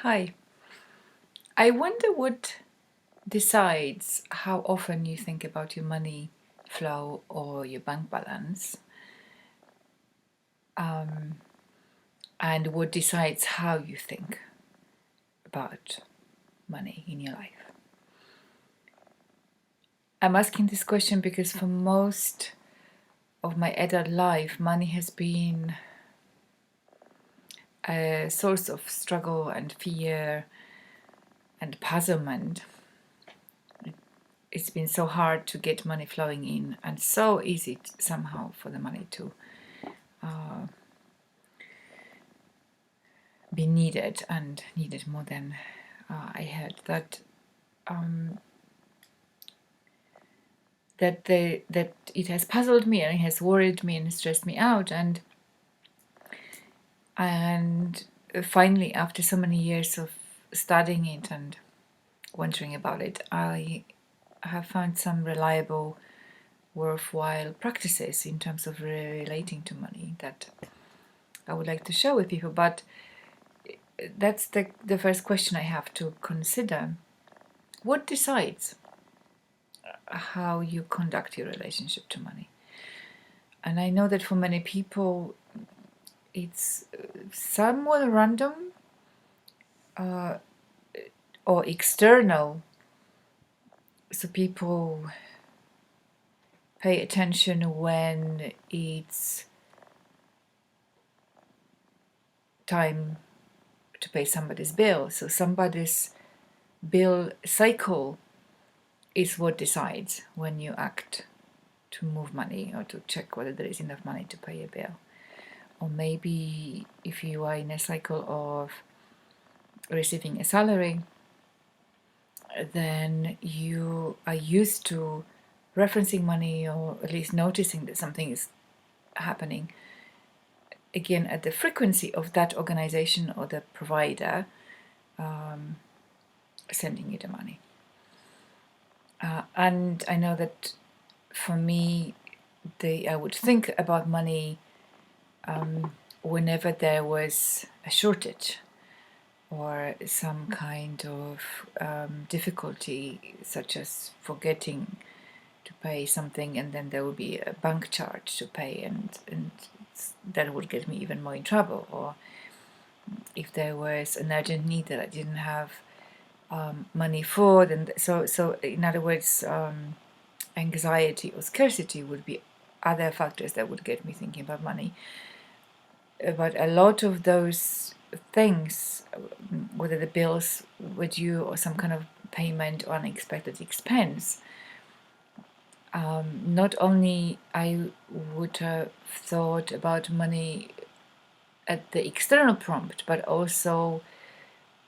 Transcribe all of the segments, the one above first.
Hi. I wonder what decides how often you think about your money flow or your bank balance, and what decides how you think about money in your life. I'm asking this question because for most of my adult life, money has been a source of struggle and fear and puzzlement. It's been so hard to get money flowing in, and so easy somehow for the money to be needed, and needed more than I had. That it has puzzled me, and it has worried me and stressed me out, and finally, after so many years of studying it and wondering about it, I have found some reliable, worthwhile practices in terms of relating to money that I would like to share with people. But that's the first question I have to consider. What decides how you conduct your relationship to money? And I know that for many people it's somewhat random or external, so people pay attention when it's time to pay somebody's bill. So somebody's bill cycle is what decides when you act to move money or to check whether there is enough money to pay a bill. Or maybe if you are in a cycle of receiving a salary, then you are used to referencing money, or at least noticing that something is happening again at the frequency of that organization or the provider sending you the money. And I know that for me, I would think about money whenever there was a shortage or some kind of difficulty, such as forgetting to pay something, and then there would be a bank charge to pay, and that would get me even more in trouble. Or if there was an urgent need that I didn't have money for, then so in other words, anxiety or scarcity would be other factors that would get me thinking about money. But a lot of those things, whether the bills were due or some kind of payment or unexpected expense, not only I would have thought about money at the external prompt, but also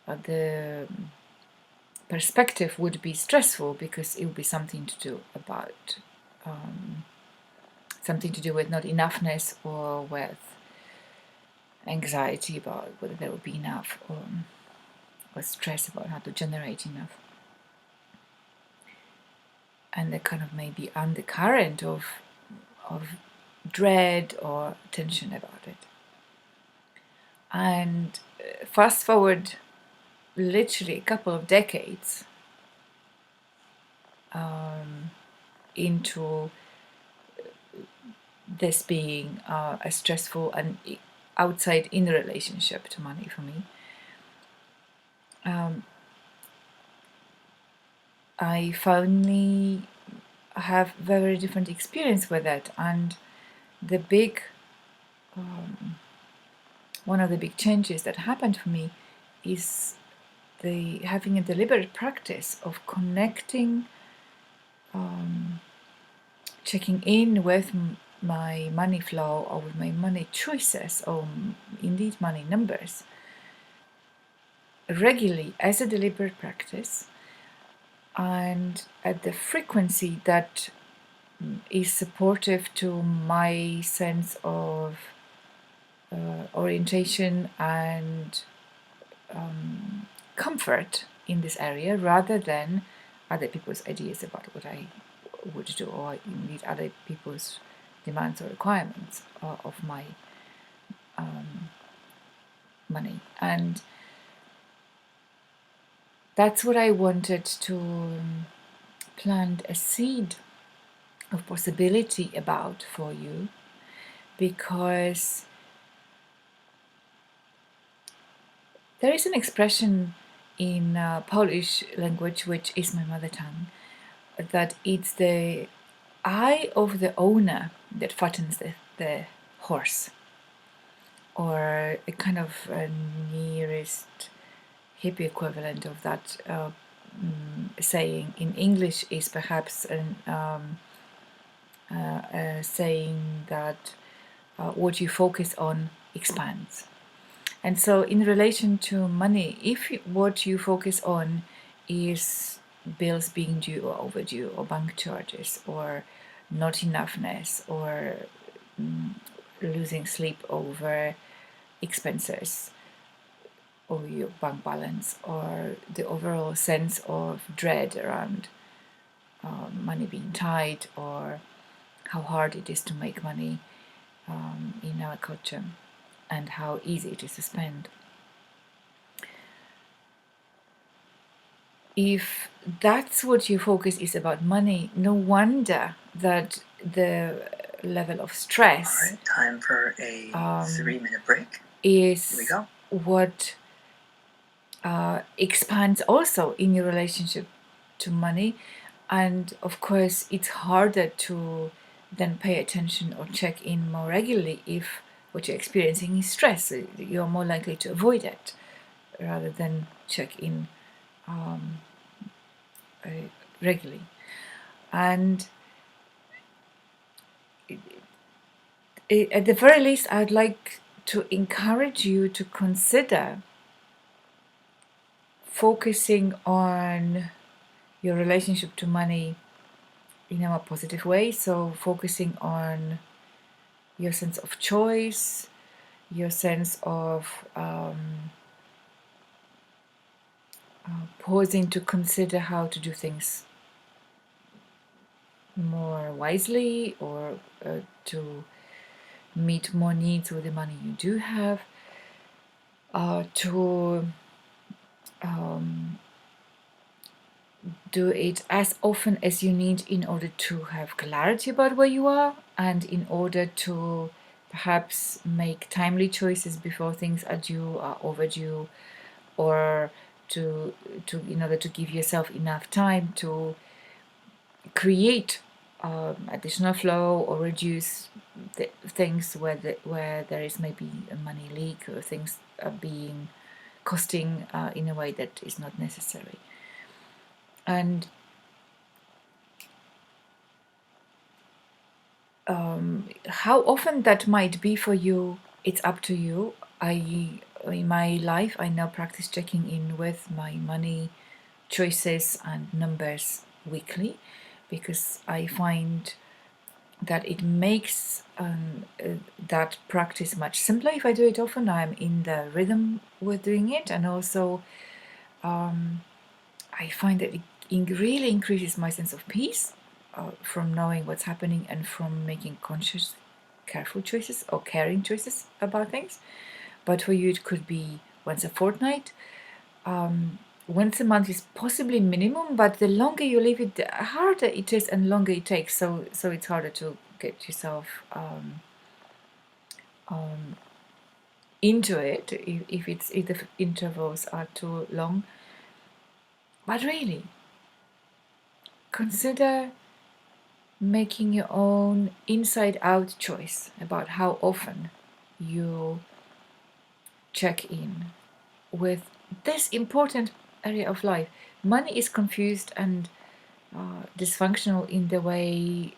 the perspective would be stressful, because it would be something to do about something to do with not enoughness, or with anxiety about whether there would be enough, or stress about how to generate enough, and the kind of maybe undercurrent of dread or tension about it. And fast forward literally a couple of decades into this being a stressful and outside in relationship to money for me. I finally have very different experience with it, and the big one of the big changes that happened for me is the having a deliberate practice of connecting, checking in with my money flow, or with my money choices, or indeed money numbers, regularly as a deliberate practice, and at the frequency that is supportive to my sense of orientation and comfort in this area, rather than other people's ideas about what I would do, or indeed other people's demands or requirements of my money. And that's what I wanted to plant a seed of possibility about for you, because there is an expression in Polish language, which is my mother tongue, that it's the eye of the owner that fattens the horse, or a kind of nearest hippie equivalent of that saying in English is perhaps a saying that what you focus on expands. And so in relation to money, if what you focus on is bills being due or overdue, or bank charges, or not enoughness, or losing sleep over expenses, or your bank balance, or the overall sense of dread around money being tight, or how hard it is to make money in our culture, and how easy it is to spend. If that's what your focus is about money, no wonder that the level of stress. All right, time for a 3-minute break. Is Here we go. What expands also in your relationship to money. And of course, it's harder to then pay attention or check in more regularly if what you're experiencing is stress. You're more likely to avoid it rather than check in regularly. And at the very least, I'd like to encourage you to consider focusing on your relationship to money in a more positive way. So focusing on your sense of choice, your sense of pausing to consider how to do things more wisely, or to meet more needs with the money you do have, to do it as often as you need in order to have clarity about where you are, and in order to perhaps make timely choices before things are due, are overdue, or to in order to give yourself enough time to create additional flow, or reduce the things where there is maybe a money leak, or things are being costing in a way that is not necessary. And how often that might be for you, it's up to you. In my life, I now practice checking in with my money choices and numbers weekly, because I find that it makes that practice much simpler. If I do it often, I'm in the rhythm with doing it, and also I find that it really increases my sense of peace from knowing what's happening, and from making conscious, careful choices or caring choices about things. But for you, it could be once a fortnight. Once a month is possibly minimum, but the longer you leave it, the harder it is and longer it takes. So it's harder to get yourself into it if the intervals are too long. But really, consider making your own inside-out choice about how often you check in with this important area of life. Money is confused and dysfunctional in the way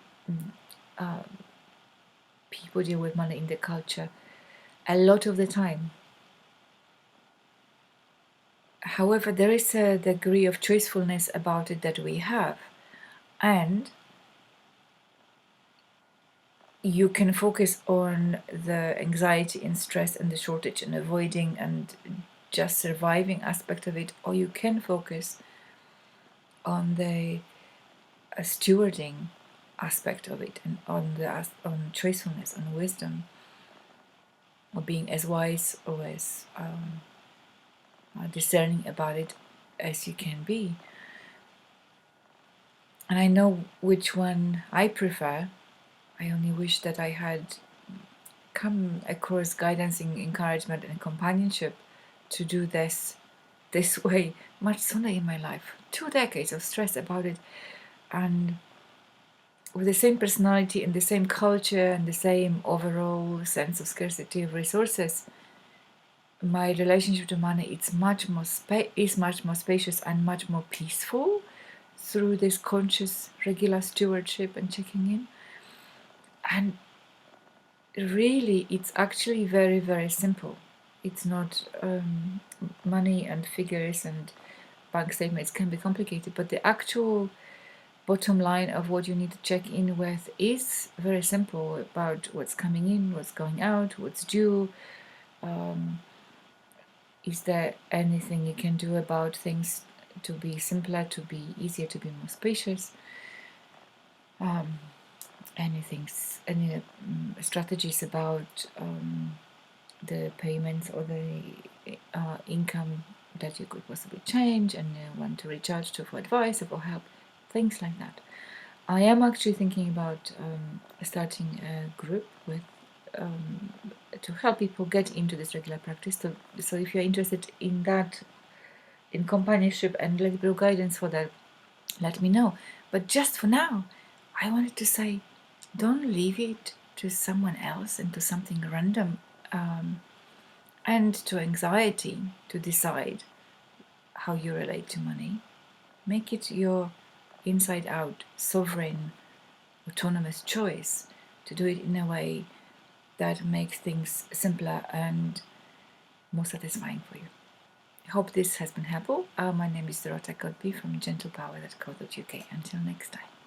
people deal with money in the culture a lot of the time. However, there is a degree of choicefulness about it that we have, and you can focus on the anxiety and stress and the shortage and avoiding and just surviving aspect of it, or you can focus on the stewarding aspect of it, and on choicefulness, on wisdom, or being as wise or as discerning about it as you can be. And I know which one I prefer. I only wish that I had come across guidance and encouragement and companionship to do this way much sooner in my life. 2 decades of stress about it, and with the same personality and the same culture and the same overall sense of scarcity of resources, my relationship to money is much more spacious and much more peaceful through this conscious, regular stewardship and checking in. And really, it's actually very, very simple. It's not money and figures and bank statements can be complicated, but the actual bottom line of what you need to check in with is very simple about what's coming in, what's going out, what's due. Is there anything you can do about things to be simpler, to be easier, to be more spacious? Any strategies about the payments or the income that you could possibly change and want to reach out to for advice or for help, things like that. I am actually thinking about starting a group with to help people get into this regular practice. So if you're interested in that, in companionship and little guidance for that, let me know. But just for now, I wanted to say, don't leave it to someone else and to something random and to anxiety to decide how you relate to money. Make it your inside out, sovereign, autonomous choice to do it in a way that makes things simpler and more satisfying for you. I hope this has been helpful. My name is Dorota Godby from gentlepower.co.uk. Until next time.